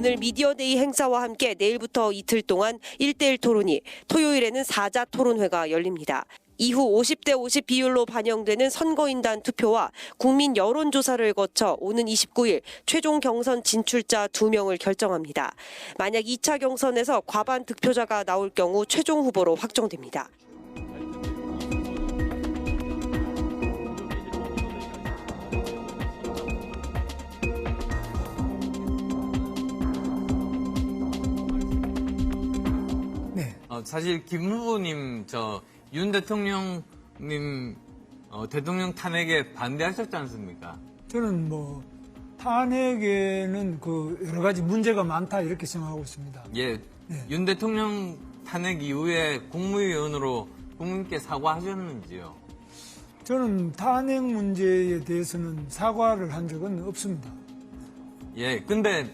오늘 미디어데이 행사와 함께 내일부터 이틀 동안 1대1 토론이, 토요일에는 사자 토론회가 열립니다. 이후 50대 50 비율로 반영되는 선거인단 투표와 국민 여론조사를 거쳐 오는 29일 최종 경선 진출자 2명을 결정합니다. 만약 2차 경선에서 과반 득표자가 나올 경우 최종 후보로 확정됩니다. 사실 김 후보님 윤 대통령님 대통령 탄핵에 반대하셨지 않습니까? 저는 탄핵에는 여러 가지 문제가 많다 이렇게 생각하고 있습니다. 예, 네. 윤 대통령 탄핵 이후에 국무위원으로 국민께 사과하셨는지요? 저는 탄핵 문제에 대해서는 사과를 한 적은 없습니다. 예, 근데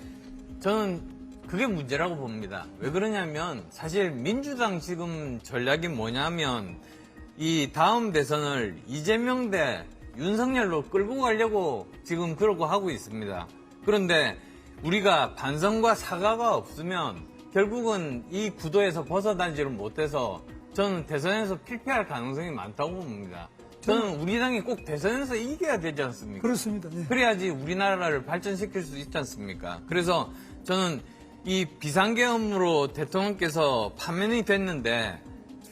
저는 그게 문제라고 봅니다. 왜 그러냐면 사실 민주당 지금 전략이 뭐냐면 이 다음 대선을 이재명 대 윤석열로 끌고 가려고 지금 그러고 하고 있습니다. 그런데 우리가 반성과 사과가 없으면 결국은 이 구도에서 벗어나지를 못해서 저는 대선에서 필패할 가능성이 많다고 봅니다. 저는 우리 당이 꼭 대선에서 이겨야 되지 않습니까? 그렇습니다. 네. 그래야지 우리나라를 발전시킬 수 있지 않습니까? 그래서 저는 이 비상계엄으로 대통령께서 파면이 됐는데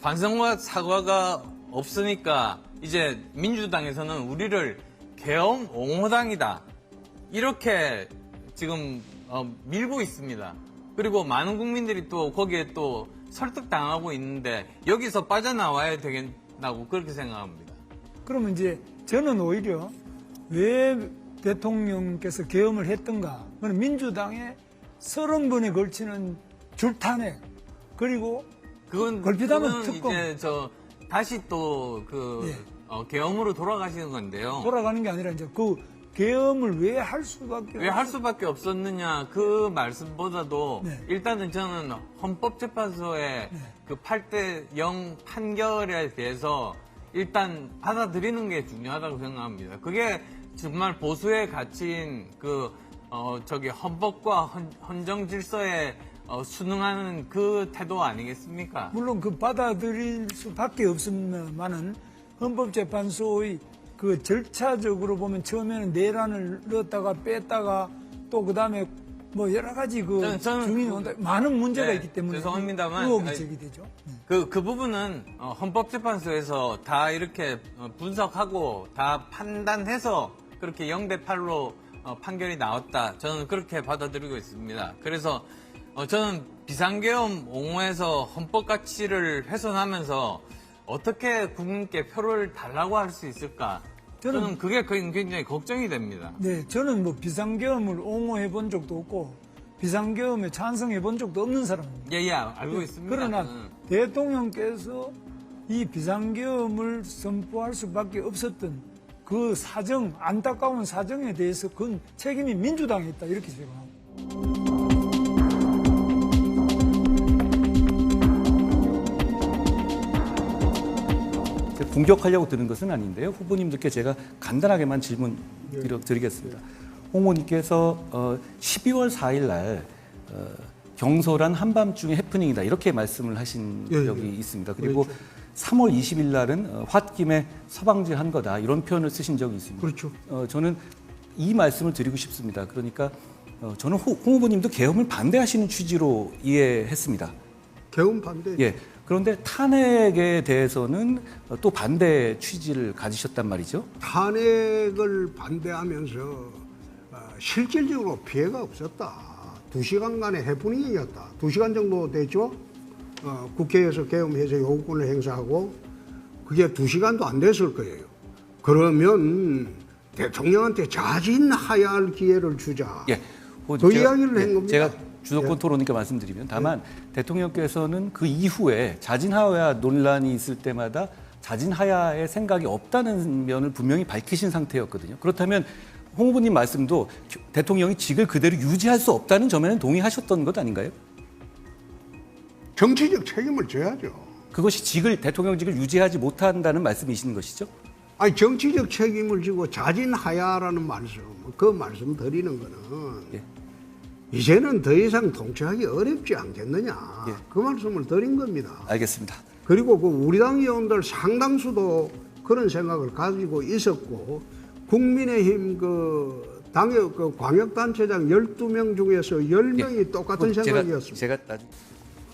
반성과 사과가 없으니까 이제 민주당에서는 우리를 계엄 옹호당이다 이렇게 지금 밀고 있습니다. 그리고 많은 국민들이 또 거기에 또 설득당하고 있는데 여기서 빠져나와야 되겠다고 그렇게 생각합니다. 그러면 이제 저는 오히려 왜 대통령께서 계엄을 했던가? 그건 민주당의 30번에 걸치는 줄탄핵 그리고 걸핏하면 특검 이제 다시 또 계엄으로 돌아가시는 건데요. 돌아가는 게 아니라 이제 계엄을 왜 할 수밖에 없었느냐 그 말씀보다도 네. 일단은 저는 헌법재판소의 그 8대0 판결에 대해서 일단 받아들이는 게 중요하다고 생각합니다. 그게 정말 보수의 가치인 헌법과 헌정 질서에 순응하는 그 태도 아니겠습니까? 물론 받아들일 수밖에 없습니다만은 헌법재판소의 절차적으로 보면 처음에는 내란을 넣었다가 뺐다가 또 그다음에 여러 가지 증인이 온다 많은 문제가 있기 때문에 죄송합니다만 의혹이 제기되죠. 그 부분은 헌법재판소에서 다 이렇게 분석하고 다 판단해서 그렇게 0대8로 판결이 나왔다. 저는 그렇게 받아들이고 있습니다. 그래서 저는 비상계엄 옹호해서 헌법 가치를 훼손하면서 어떻게 국민께 표를 달라고 할 수 있을까? 저는 그게 굉장히 걱정이 됩니다. 네, 저는 비상계엄을 옹호해 본 적도 없고 비상계엄에 찬성해 본 적도 없는 사람입니다. 예, 알고 있습니다. 그러나 대통령께서 이 비상계엄을 선포할 수밖에 없었던 그 사정, 안타까운 사정에 대해서 그건 책임이 민주당에 있다 이렇게 생각합니다. 공격하려고 드는 것은 아닌데요. 후보님들께 제가 간단하게만 질문 드리겠습니다. 홍보님께서 12월 4일 날 경솔한 한밤중의 해프닝이다 이렇게 말씀을 하신 적이 있습니다. 그리고 그렇죠. 3월 20일 날은 홧김에 서방질한 거다 이런 표현을 쓰신 적이 있습니다. 그렇죠. 저는 이 말씀을 드리고 싶습니다. 그러니까 저는 홍 후보님도 계엄을 반대하시는 취지로 이해했습니다. 계엄 반대. 예. 그런데 탄핵에 대해서는 또 반대 취지를 가지셨단 말이죠. 탄핵을 반대하면서 실질적으로 피해가 없었다. 2시간간의 해프닝이었다. 2시간 정도 됐죠. 국회에서 계엄해서 요구권을 행사하고 그게 2시간도 안 됐을 거예요. 그러면 대통령한테 자진하야할 기회를 주자. 예. 그 이야기를 한 겁니다. 제가 주도권 토론이니까 말씀드리면 다만 대통령께서는 그 이후에 자진하야 논란이 있을 때마다 자진하야의 생각이 없다는 면을 분명히 밝히신 상태였거든요. 그렇다면 홍 후보님 말씀도 대통령이 직을 그대로 유지할 수 없다는 점에는 동의하셨던 것 아닌가요? 정치적 책임을 져야죠. 그것이 대통령직을 유지하지 못한다는 말씀이신 것이죠? 아니 정치적 책임을 지고 자진하야라는 말씀, 그 말씀 드리는 거는 예. 이제는 더 이상 통치하기 어렵지 않겠느냐. 예. 그 말씀을 드린 겁니다. 알겠습니다. 그리고 그 우리 당 의원들 상당수도 그런 생각을 가지고 있었고, 국민의힘 그 당의 그 광역단체장 12명 중에서 10명이 똑같은 생각이었습니다. 제가 나중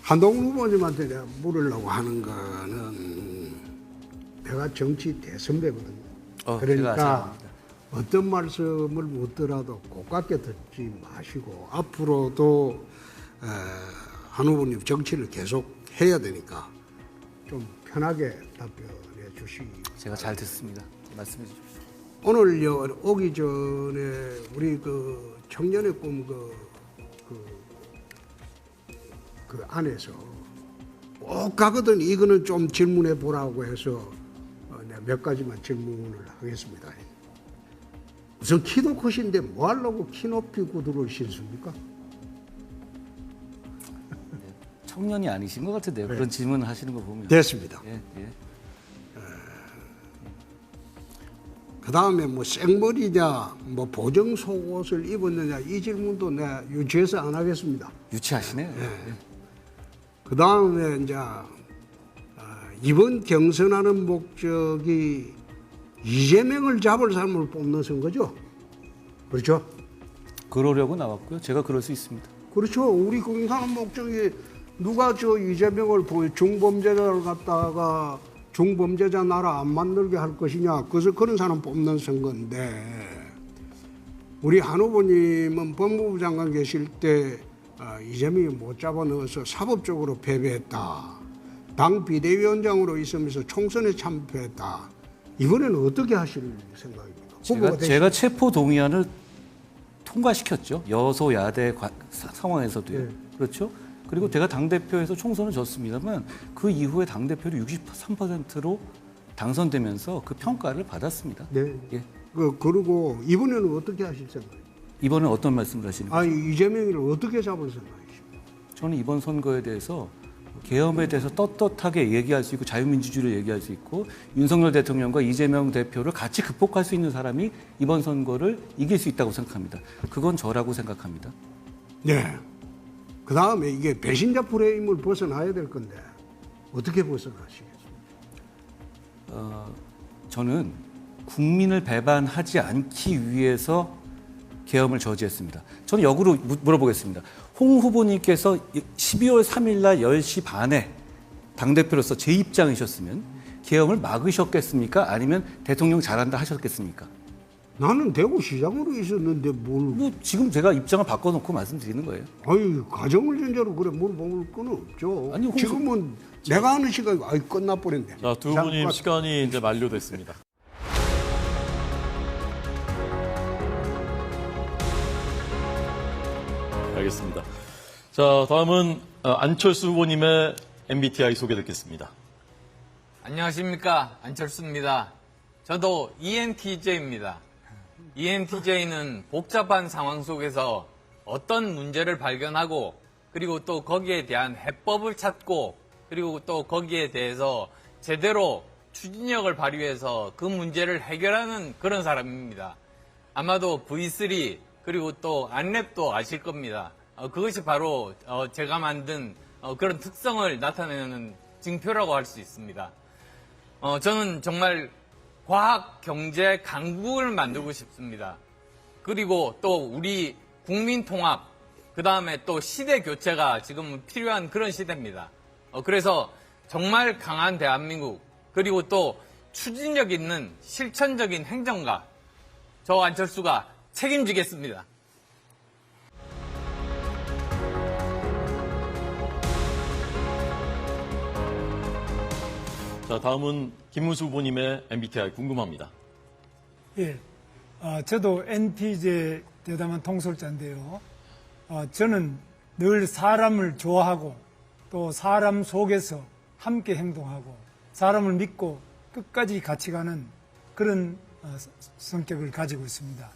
한동훈 후보님한테 내가 물으려고 하는 거는, 내가 정치 대선배거든요. 제가 그러니까 생각합니다. 어떤 말씀을 묻더라도 고깝게 듣지 마시고, 앞으로도 한 후보님 정치를 계속 해야 되니까 좀 편하게 답변해 주시기. 제가 잘 듣습니다. 말씀해 주십시오. 오늘 오기 전에 우리 그 청년의 꿈 그 안에서 꼭 가거든 이거는 좀 질문해 보라고 해서 내가 몇 가지만 질문을 하겠습니다. 우선 키도 크신데 뭐 하려고 키 높이 구두를 신습니까? 청년이 아니신 것 같은데요. 네. 그런 질문을 하시는 거 보면. 됐습니다. 예, 예. 그 다음에 뭐 생머리냐, 뭐 보정 속옷을 입었느냐, 이 질문도 내가 유치해서 안 하겠습니다. 유치하시네요. 그 다음에 이제 이번 경선하는 목적이 이재명을 잡을 사람을 뽑는 선거죠. 그렇죠? 그러려고 나왔고요. 제가 그럴 수 있습니다. 그렇죠. 우리 공산한 목적이 누가 저 이재명을 중범죄자를 갖다가 중범죄자 나라 안 만들게 할 것이냐. 그래서 그런 사람 뽑는 선거인데, 우리 한 후보님은 법무부 장관 계실 때 이재명이 못 잡아넣어서 사법적으로 패배했다. 당 비대위원장으로 있으면서 총선에 참패했다. 이번에는 어떻게 하실 생각입니까? 제가 체포 동의안을 통과시켰죠. 여소야대 상황에서도요. 네. 그렇죠? 그리고 제가 당대표에서 총선을 졌습니다만 그 이후에 당대표를 63%로 당선되면서 그 평가를 받았습니다. 네. 예. 그리고 이번에는 어떻게 하실 생각입니까? 이번에 어떤 말씀을 하시는 거죠? 이재명이를 어떻게 잡을 생각이십니까? 저는 이번 선거에 대해서 계엄에 대해서 떳떳하게 얘기할 수 있고 자유민주주의를 얘기할 수 있고 윤석열 대통령과 이재명 대표를 같이 극복할 수 있는 사람이 이번 선거를 이길 수 있다고 생각합니다. 그건 저라고 생각합니다. 네. 그 다음에 이게 배신자 프레임을 벗어나야 될 건데 어떻게 벗어나시겠습니까? 저는 국민을 배반하지 않기 위해서 계엄을 저지했습니다. 저는 역으로 물어보겠습니다. 홍 후보님께서 12월 3일 날 10시 반에 당대표로서 제 입장이셨으면 계엄을 막으셨겠습니까? 아니면 대통령 잘한다 하셨겠습니까? 나는 대구시장으로 있었는데 뭘. 지금 제가 입장을 바꿔놓고 말씀드리는 거예요. 가정을 전제로 그래 물어볼 건 없죠. 아니, 지금은 내가 하는 시간이 끝나버렸네. 자, 두 분님 시간이 이제 만료됐습니다. 알겠습니다. 자, 다음은 안철수 후보님의 MBTI 소개 듣겠습니다. 안녕하십니까, 안철수입니다. 저도 ENTJ입니다. ENTJ는 복잡한 상황 속에서 어떤 문제를 발견하고 그리고 또 거기에 대한 해법을 찾고 그리고 또 거기에 대해서 제대로 추진력을 발휘해서 그 문제를 해결하는 그런 사람입니다. 아마도 V3 그리고 또 안랩도 아실 겁니다. 그것이 바로 제가 만든 그런 특성을 나타내는 징표라고 할 수 있습니다. 저는 정말 과학, 경제 강국을 만들고 싶습니다. 그리고 또 우리 국민 통합, 그 다음에 또 시대 교체가 지금 필요한 그런 시대입니다. 그래서 정말 강한 대한민국, 그리고 또 추진력 있는 실천적인 행정가, 저 안철수가 책임지겠습니다. 자, 다음은 김문수 후보님의 MBTI 궁금합니다. 예, 저도 NTJ 대담한 통솔자인데요. 저는 늘 사람을 좋아하고 또 사람 속에서 함께 행동하고 사람을 믿고 끝까지 같이 가는 그런 성격을 가지고 있습니다.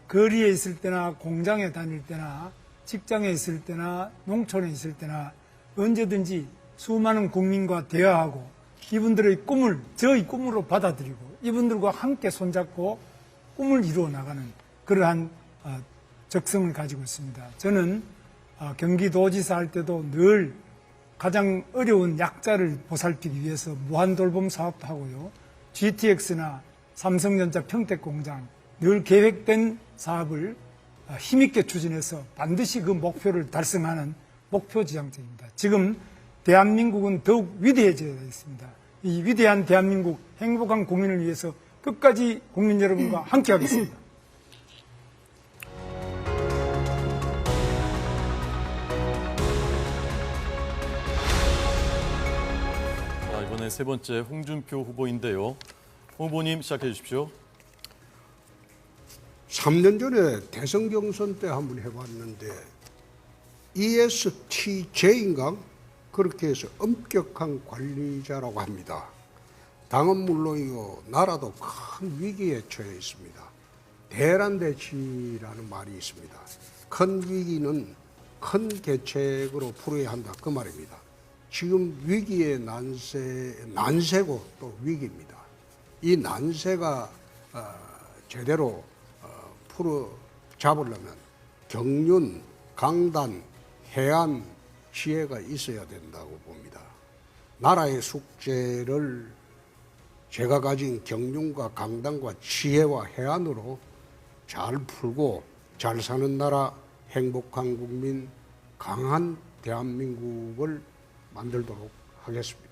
거리에 있을 때나 공장에 다닐 때나 직장에 있을 때나 농촌에 있을 때나 언제든지 수많은 국민과 대화하고 이분들의 꿈을 저의 꿈으로 받아들이고 이분들과 함께 손잡고 꿈을 이루어 나가는 그러한 적성을 가지고 있습니다. 저는 경기도지사 할 때도 늘 가장 어려운 약자를 보살피기 위해서 무한돌봄 사업도 하고요. GTX나 삼성전자 평택공장 늘 계획된 사업을 힘있게 추진해서 반드시 그 목표를 달성하는 목표지향적입니다. 지금 대한민국은 더욱 위대해져야 있습니다. 이 위대한 대한민국 행복한 국민을 위해서 끝까지 국민 여러분과 함께하겠습니다. 자, 이번에 세 번째 홍준표 후보인데요. 홍 후보님 시작해 주십시오. 3년 전에 대선 경선 때 한번 해봤는데 ESTJ인가? 그렇게 해서 엄격한 관리자라고 합니다. 당은 물론이고 나라도 큰 위기에 처해 있습니다. 대란대치라는 말이 있습니다. 큰 위기는 큰 계책으로 풀어야 한다 그 말입니다. 지금 위기의 난세고 또 위기입니다. 이 난세가 제대로 풀어 잡으려면 경륜, 강단, 해안, 지혜가 있어야 된다고 봅니다. 나라의 숙제를 제가 가진 경륜과 강단과 지혜와 해안으로 잘 풀고 잘 사는 나라, 행복한 국민, 강한 대한민국을 만들도록 하겠습니다.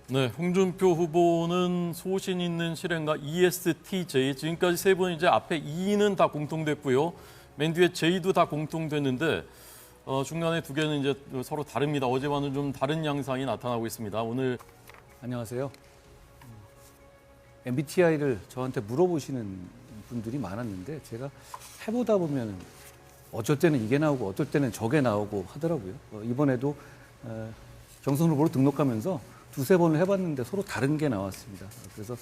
네, 홍준표 후보는 소신 있는 실행가 ESTJ. 지금까지 세 분 이제 앞에 E는 다 공통됐고요. 맨 뒤에 J도 다 공통됐는데 중간에 두 개는 이제 서로 다릅니다. 어제와는 좀 다른 양상이 나타나고 있습니다. 오늘 안녕하세요. MBTI를 저한테 물어보시는 분들이 많았는데 제가 해보다 보면 어쩔 때는 이게 나오고 어떨 때는 저게 나오고 하더라고요. 이번에도 경선 후보로 등록하면서 두세 번을 해봤는데 서로 다른 게 나왔습니다. 그래서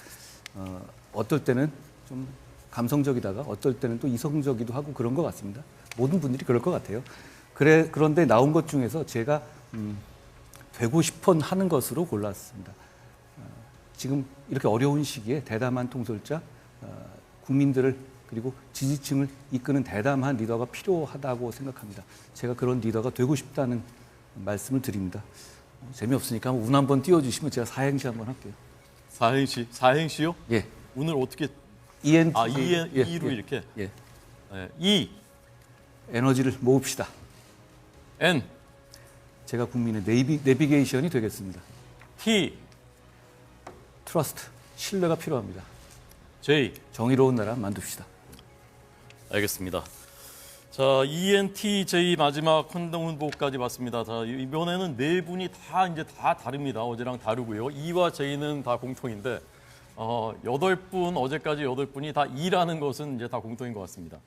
어떨 때는 좀 감성적이다가 어떨 때는 또 이성적이기도 하고 그런 것 같습니다. 모든 분들이 그럴 것 같아요. 그런데 나온 것 중에서 제가 되고 싶어 하는 것으로 골랐습니다. 지금 이렇게 어려운 시기에 대담한 통솔자, 국민들을 그리고 지지층을 이끄는 대담한 리더가 필요하다고 생각합니다. 제가 그런 리더가 되고 싶다는 말씀을 드립니다. 재미없으니까 운 한번 띄워주시면 제가 사행시 한번 할게요. 사행시요? 예. 오늘 어떻게 ENTJ. E로 이렇게. 예. E, 에너지를 모읍시다. N, 제가 국민의 내비게이션이 되겠습니다. T, 트러스트, 신뢰가 필요합니다. J. 정의로운 나라 만듭시다. 알겠습니다. 자, ENTJ 마지막 한동 후보까지 봤습니다. 자, 이번에는 네 분이 다 다릅니다. 어제랑 다르고요. E와 J는 다 공통인데 8분, 어제까지 8분이 다 E라는 것은 이제 다 공통인 것 같습니다.